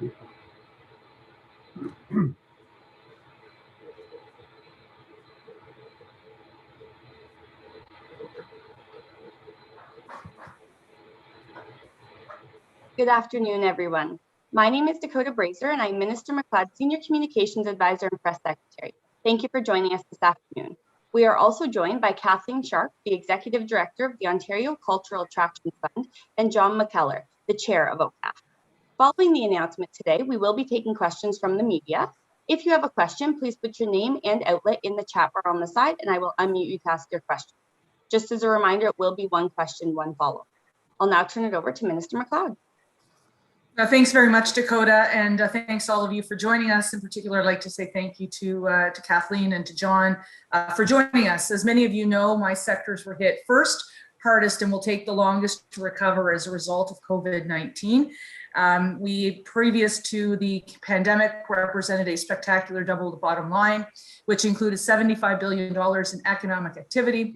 people. Good afternoon, everyone. My name is Dakota Brazier, and I'm Minister MacLeod's Senior Communications Advisor and Press Secretary. Thank you for joining us this afternoon. We are also joined by Kathleen Sharp, the Executive Director of the Ontario Cultural Attractions Fund, and John McKellar, the Chair of OCAF. Following the announcement today, we will be taking questions from the media. If you have a question, please put your name and outlet in the chat bar on the side, and I will unmute you to ask your question. Just as a reminder, it will be one question, one follow-up. I'll now turn it over to Minister MacLeod. Thanks very much, Dakota, and thanks all of you for joining us. In particular, I'd like to say thank you to Kathleen and to John for joining us. As many of you know, my sectors were hit first, hardest, and will take the longest to recover as a result of COVID-19. We, previous to the pandemic, represented a spectacular double the bottom line, which included $75 billion in economic activity,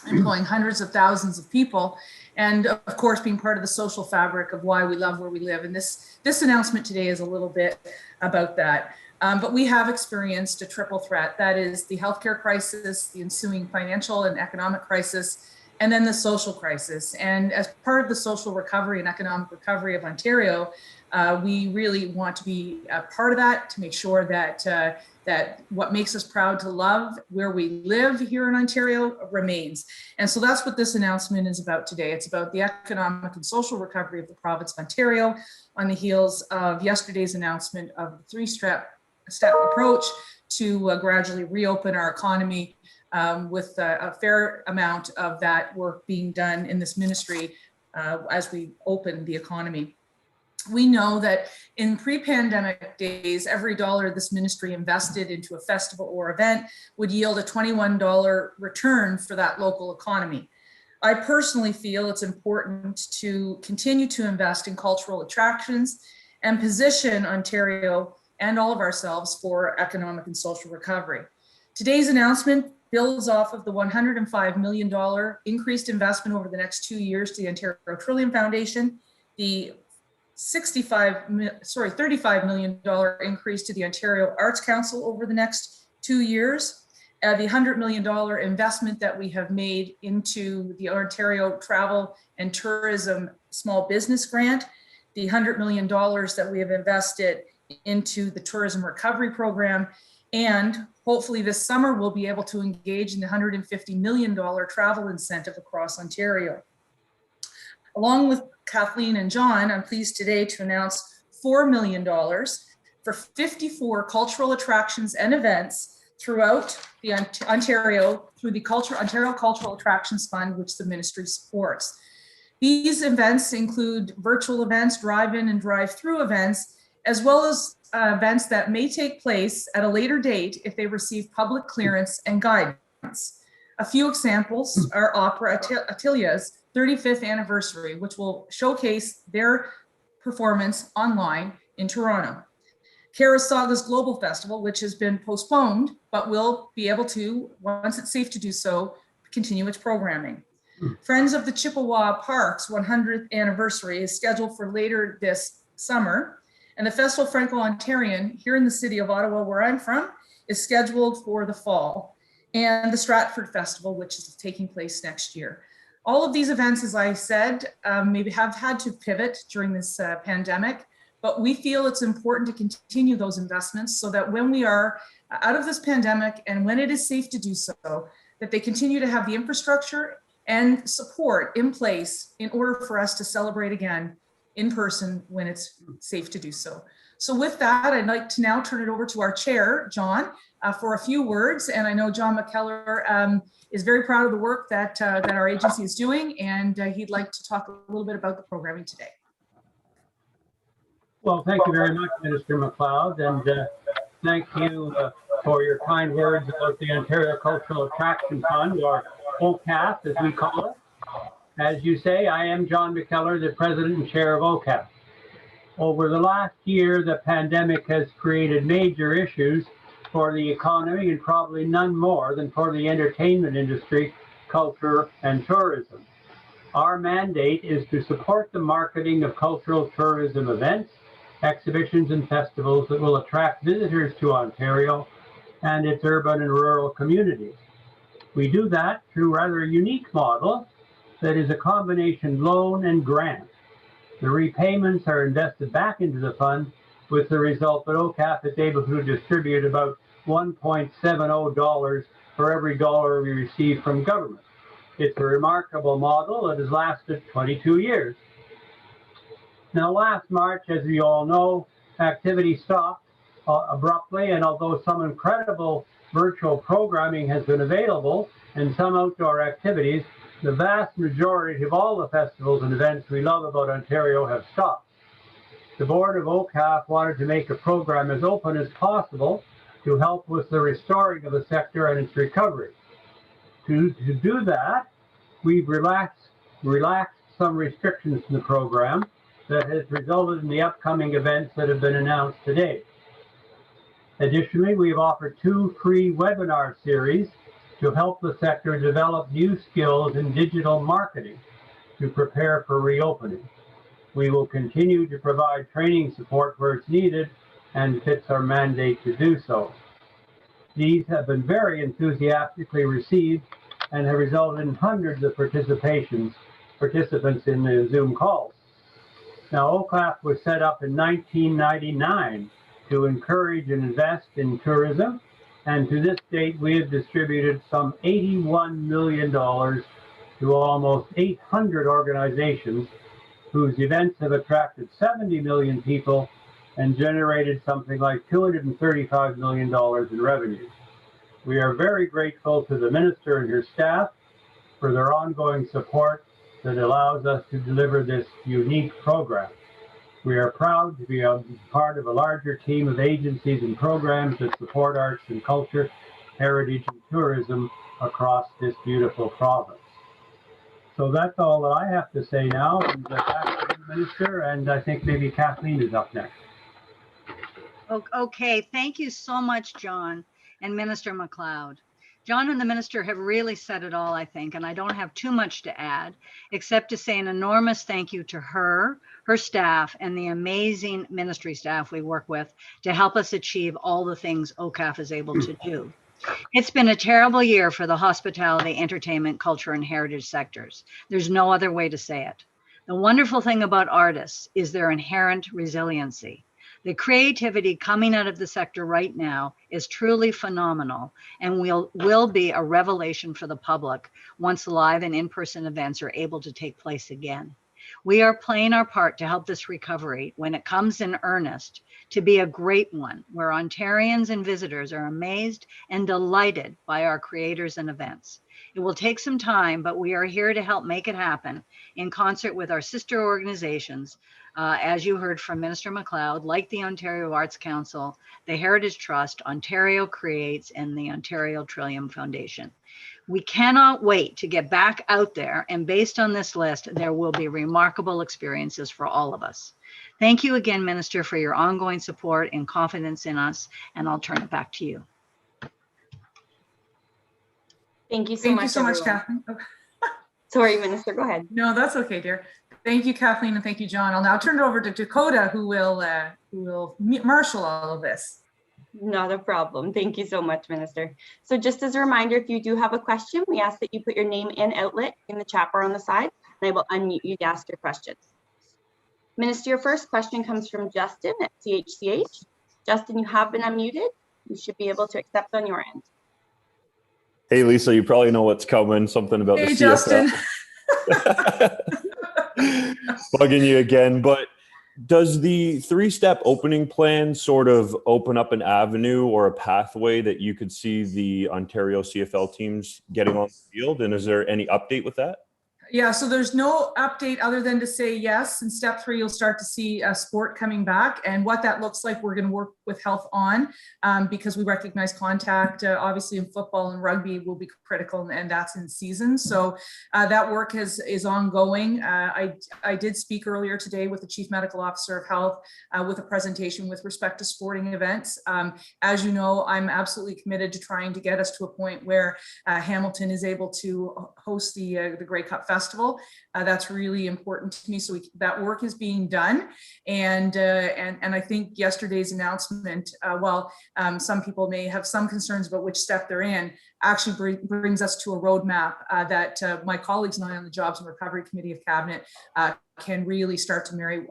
employing hundreds of thousands of people, and of course being part of the social fabric of why we love where we live. And this announcement today is a little bit about that. But we have experienced a triple threat. That is the healthcare crisis, the ensuing financial and economic crisis, and then the social crisis. And as part of the social recovery and economic recovery of Ontario, we really want to be a part of that, to make sure that that what makes us proud to love where we live here in Ontario remains. And so that's what this announcement is about today. It's about the economic and social recovery of the province of Ontario on the heels of yesterday's announcement of the three-step approach to gradually reopen our economy, with a fair amount of that work being done in this ministry as we open the economy. We know that in pre-pandemic days, every dollar this ministry invested into a festival or event would yield a $21 return for that local economy. I personally feel it's important to continue to invest in cultural attractions and position Ontario and all of ourselves for economic and social recovery. Today's announcement builds off of the $105 million increased investment over the next 2 years to the Ontario Trillium Foundation, the $35 million increase to the Ontario Arts Council over the next 2 years, the $100 million investment that we have made into the Ontario Travel and Tourism Small Business Grant, the $100 million that we have invested into the Tourism Recovery Program, and hopefully this summer we'll be able to engage in the $150 million travel incentive across Ontario. Along with Kathleen and John, I'm pleased today to announce $4 million for 54 cultural attractions and events throughout the Ontario through the Ontario Cultural Attractions Fund, which the ministry supports. These events include virtual events, drive-in and drive-through events, as well as events that may take place at a later date if they receive public clearance and guidance. A few examples are Opera Atelia's 35th anniversary, which will showcase their performance online in Toronto. Karasaga's Global Festival, which has been postponed, but will be able to, once it's safe to do so, continue its programming. Friends of the Chippewa Park's 100th anniversary is scheduled for later this summer, and the Festival Franco-Ontarian here in the city of Ottawa, where I'm from, is scheduled for the fall, and the Stratford Festival, which is taking place next year. All of these events, as I said, maybe have had to pivot during this pandemic, but we feel it's important to continue those investments so that when we are out of this pandemic and when it is safe to do so, that they continue to have the infrastructure and support in place in order for us to celebrate again in person when it's safe to do so. So with that, I'd like to now turn it over to our chair, John, for a few words. And I know John McKellar is very proud of the work that our agency is doing, and he'd like to talk a little bit about the programming today. Well, thank you very much, Minister MacLeod, and thank you for your kind words about the Ontario Cultural Attraction Fund, or OCAF as we call it. As you say, I am John McKellar, the President and Chair of OCAF. Over the last year, the pandemic has created major issues for the economy, and probably none more than for the entertainment industry, culture, and tourism. Our mandate is to support the marketing of cultural tourism events exhibitions and festivals that will attract visitors to Ontario and its urban and rural communities. We do that through rather a unique model that is a combination loan and grant. The repayments are invested back into the fund, with the result that OCAF is able to distribute about $1.70 for every dollar we receive from government. It's a remarkable model that has lasted 22 years. Now, last March, as we all know, activity stopped abruptly, and although some incredible virtual programming has been available and some outdoor activities, the vast majority of all the festivals and events we love about Ontario have stopped. The board of OCAF wanted to make a program as open as possible to help with the restoring of the sector and its recovery. To do that, we've relaxed some restrictions in the program that has resulted in the upcoming events that have been announced today. Additionally, we've offered 2 free webinar series to help the sector develop new skills in digital marketing to prepare for reopening. We will continue to provide training support where it's needed and fits our mandate to do so. These have been very enthusiastically received and have resulted in hundreds of participants in the Zoom calls. Now, OCAF was set up in 1999 to encourage and invest in tourism, and to this date, we have distributed some $81 million to almost 800 organizations whose events have attracted 70 million people and generated something like $235 million in revenue. We are very grateful to the Minister and her staff for their ongoing support that allows us to deliver this unique program. We are proud to be a part of a larger team of agencies and programs that support arts and culture, heritage and tourism across this beautiful province. So that's all that I have to say now. And back to the Minister, and I think maybe Kathleen is up next. Okay, thank you so much, John and Minister MacLeod. John and the Minister have really said it all, I think, and I don't have too much to add, except to say an enormous thank you to her staff, and the amazing ministry staff we work with to help us achieve all the things OCAF is able to do. It's been a terrible year for the hospitality, entertainment, culture, and heritage sectors. There's no other way to say it. The wonderful thing about artists is their inherent resiliency. The creativity coming out of the sector right now is truly phenomenal and will be a revelation for the public once live and in-person events are able to take place again. We are playing our part to help this recovery, when it comes in earnest, to be a great one where Ontarians and visitors are amazed and delighted by our creators and events. It will take some time, but we are here to help make it happen in concert with our sister organizations, as you heard from Minister MacLeod, like the Ontario Arts Council, the Heritage Trust, Ontario Creates, and the Ontario Trillium Foundation. We cannot wait to get back out there, and based on this list, there will be remarkable experiences for all of us. Thank you again, Minister, for your ongoing support and confidence in us, and I'll turn it back to you. Thank you so Thank much. you so much, everyone. Kathleen. Oh, Sorry, Minister, go ahead. no, that's okay, dear. Thank you, Kathleen, and thank you, John. I'll now turn it over to Dakota, who will marshal all of this. Not a problem. Thank you so much, Minister. So just as a reminder, if you do have a question, we ask that you put your name and outlet in the chat bar on the side, and I will unmute you to ask your questions. Minister, your first question comes from Justin at CHCH. Justin, you have been unmuted. You should be able to accept on your end. Hey, Lisa, you probably know what's coming. Something about Hey, the Justin. CFL. Bugging you again, but does the 3-step opening plan sort of open up an avenue or a pathway that you could see the Ontario CFL teams getting on the field? And is there any update with that? Yeah, so there's no update other than to say yes. In step 3, you'll start to see sport coming back, and what that looks like, we're going to work with health on because we recognize contact, obviously in football and rugby will be critical, and that's in season. So that work is ongoing. I did speak earlier today with the Chief Medical Officer of Health with a presentation with respect to sporting events. As you know, I'm absolutely committed to trying to get us to a point where Hamilton is able to host the Grey Cup Festival festival. That's really important to me. So that work is being done. And I think yesterday's announcement, while some people may have some concerns about which step they're in, actually brings us to a roadmap that my colleagues and I on the Jobs and Recovery Committee of Cabinet can really start to marry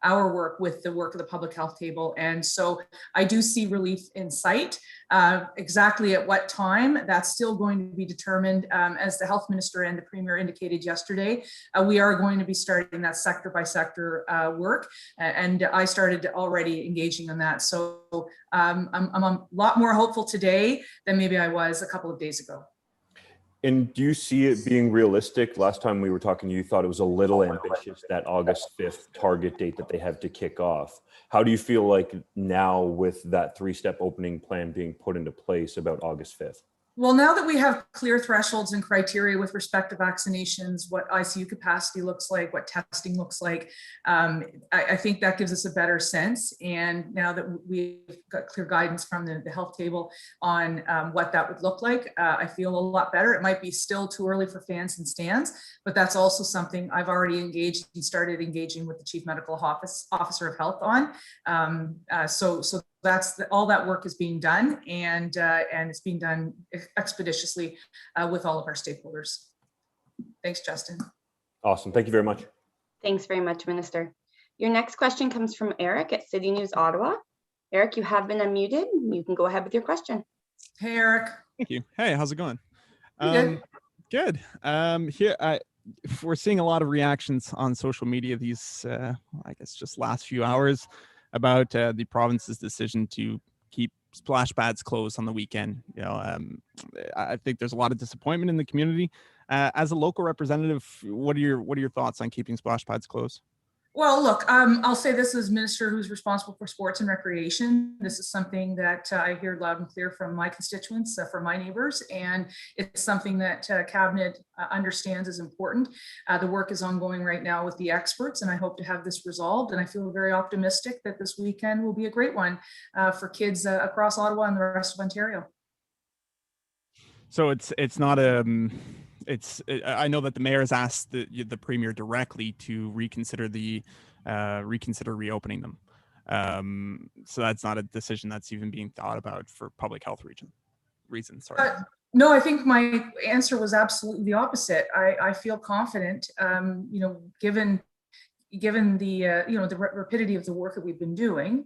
our work with the work of the public health table. And so I do see relief in sight. Exactly at what time, that's still going to be determined. As the health minister and the premier indicated yesterday, we are going to be starting that sector by sector work. And I started already engaging on that. So I'm a lot more hopeful today than maybe I was a couple of days ago. And do you see it being realistic? Last time we were talking, you thought it was a little ambitious, that August 5th target date that they have to kick off. How do you feel like now with that 3-step opening plan being put into place about August 5th? Well, now that we have clear thresholds and criteria with respect to vaccinations, what ICU capacity looks like, what testing looks like, I think that gives us a better sense. And now that we've got clear guidance from the health table on what that would look like, I feel a lot better. It might be still too early for fans and stands, but that's also something I've already engaged and started engaging with the Chief Medical Officer of Health on. So that's all that work is being done, and it's being done expeditiously with all of our stakeholders. Thanks, Justin. Awesome. Thank you very much. Thanks very much, Minister. Your next question comes from Eric at City News Ottawa. Eric, you have been unmuted. You can go ahead with your question. Hey, Eric. Thank you. Hey, how's it going? Good. Good. Here, we're seeing a lot of reactions on social media these, I guess, just last few hours about the province's decision to keep splash pads closed on the weekend. You know, I think there's a lot of disappointment in the community. As a local representative, what are your thoughts on keeping splash pads closed? Well, look, I'll say this as minister who's responsible for sports and recreation. This is something that I hear loud and clear from my constituents, from my neighbors, and it's something that Cabinet understands is important. The work is ongoing right now with the experts, and I hope to have this resolved. And I feel very optimistic that this weekend will be a great one for kids across Ottawa and the rest of Ontario. So it's not I know that the mayor has asked the premier directly to reconsider reopening them. So that's not a decision that's even being thought about for public health reasons. Sorry. No, I think my answer was absolutely the opposite. I feel confident, given the the rapidity of the work that we've been doing.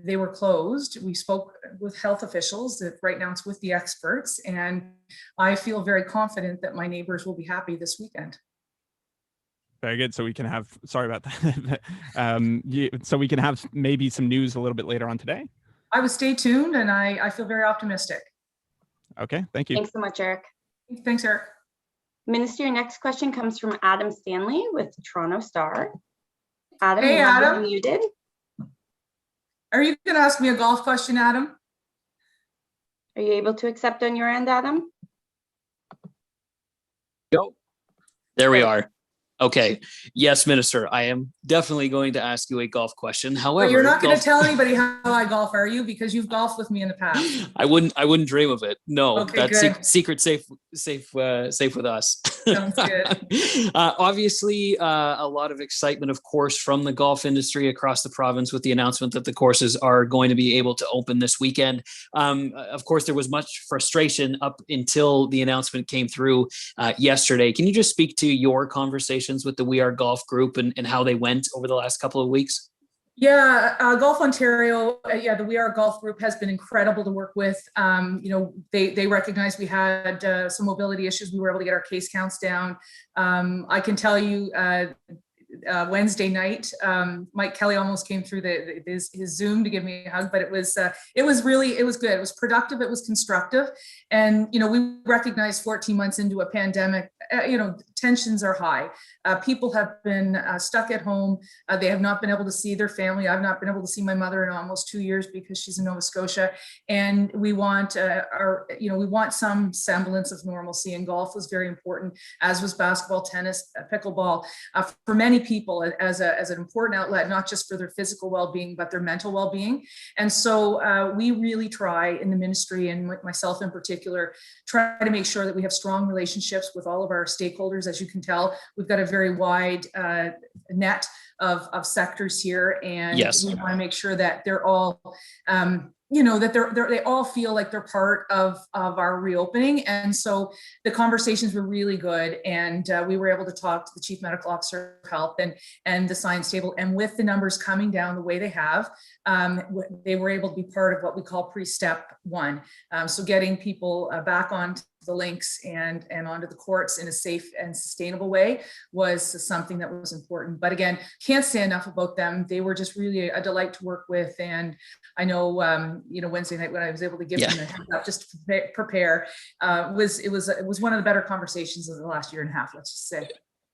They were closed. We spoke with health officials. That right now it's with the experts, and I feel very confident that my neighbors will be happy this weekend. Very good. So we can have, sorry about that. So we can have maybe some news a little bit later on today. I would stay tuned, and I feel very optimistic. Okay, thank you. Thanks so much, Eric. Thanks, Eric. Minister, your next question comes from Adam Stanley with the Toronto Star. Adam, Hey, you have Adam. been muted. Are you going to ask me a golf question, Adam? Are you able to accept on your end, Adam? Go. There we are. Okay. Yes, Minister, I am definitely going to ask you a golf question. However, But you're not going golf- to tell anybody how I golf, are you? Because you've golfed with me in the past. I wouldn't dream of it. No, Okay, that's good. secret safe with us. Sounds good. Obviously, a lot of excitement, of course, from the golf industry across the province with the announcement that the courses are going to be able to open this weekend. Of course, there was much frustration up until the announcement came through yesterday. Can you just speak to your conversations with the We Are Golf group and how they went over the last couple of weeks? Yeah, Golf Ontario, the We Are Golf group has been incredible to work with. They recognized we had some mobility issues. We were able to get our case counts down. I can tell you Wednesday night, Mike Kelly almost came through his Zoom to give me a hug, but it was good. It was productive. It was constructive. And, we recognize 14 months into a pandemic, tensions are high. People have been stuck at home. They have not been able to see their family. I've not been able to see my mother in almost 2 years because she's in Nova Scotia. And we want we want some semblance of normalcy, and golf was very important, as was basketball, tennis, pickleball, for many people as an important outlet, not just for their physical well-being, but their mental well-being. And so we really try in the ministry, and myself in particular, try to make sure that we have strong relationships with all of our stakeholders sectors. As you can tell, we've got a very wide net of sectors here, and Yes. we want to make sure that they're all that they all feel like they're part of our reopening. And so the conversations were really good, and we were able to talk to the Chief Medical Officer of Health and the science table, and with the numbers coming down the way they have, they were able to be part of what we call pre-step 1. So getting people back on the links and onto the courts in a safe and sustainable way was something that was important. But again, can't say enough about them. They were just really a delight to work with. And I know, Wednesday night when I was able to give them a heads up just to prepare, it was one of the better conversations of the last year and a half, let's just say.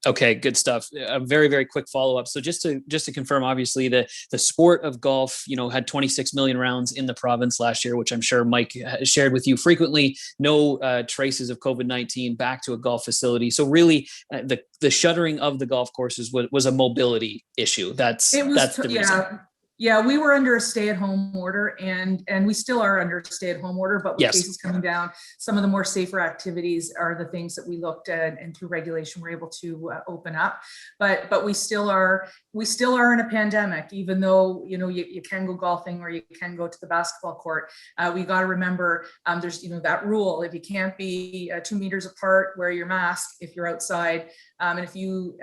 Okay, good stuff. A very, very quick follow-up. So just to confirm, obviously the sport of golf, had 26 million rounds in the province last year, which I'm sure Mike shared with you frequently. No traces of COVID-19 back to a golf facility. So really, the shuttering of the golf courses was a mobility issue. That's the reason. Yeah, we were under a stay-at-home order, and we still are under a stay-at-home order, but with cases coming down, some of the more safer activities are the things that we looked at, and through regulation we're able to open up. But we still are in a pandemic, even though you can go golfing or you can go to the basketball court. We got to remember there's that rule: if you can't be 2 meters apart, wear your mask if you're outside. And if you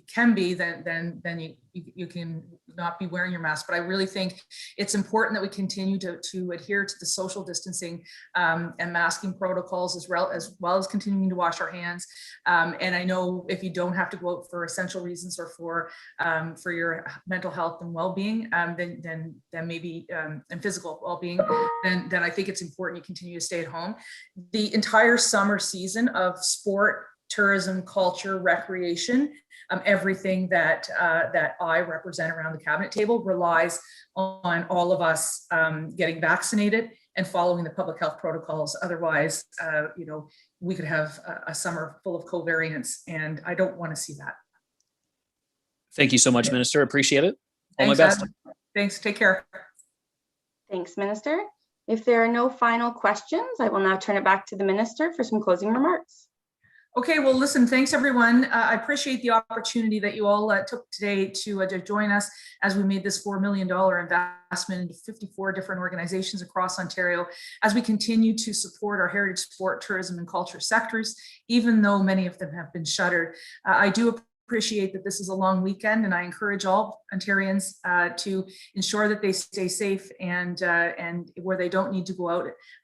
can be, then you can not be wearing your mask. But I really think it's important that we continue to adhere to the social distancing and masking protocols, as well as continuing to wash our hands. And I know if you don't have to go out for essential reasons or for your mental health and well-being, then maybe and physical well-being, then I think it's important you continue to stay at home. The entire summer season of sport, tourism, culture, recreation, everything that I represent around the cabinet table relies on all of us getting vaccinated and following the public health protocols. Otherwise, we could have a summer full of covariants, and I don't want to see that. Thank you so much, Minister. Appreciate it. All Thanks, my best. Adam. Thanks. Take care. Thanks, Minister. If there are no final questions, I will now turn it back to the Minister for some closing remarks. Okay, well, listen, thanks everyone. I appreciate the opportunity that you all took today to join us as we made this $4 million investment into 54 different organizations across Ontario, as we continue to support our heritage, sport, tourism, and culture sectors, even though many of them have been shuttered. I do appreciate that this is a long weekend, and I encourage all Ontarians to ensure that they stay safe and where they don't need to go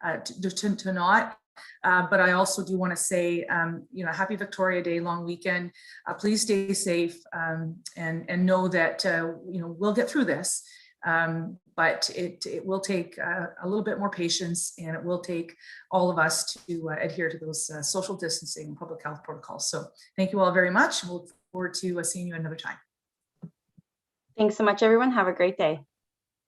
out to not. But I also do want to say, happy Victoria Day, long weekend. Please stay safe and know that, we'll get through this. But it will take a little bit more patience, and it will take all of us to adhere to those social distancing and public health protocols. So thank you all very much. We'll look forward to seeing you another time. Thanks so much, everyone. Have a great day.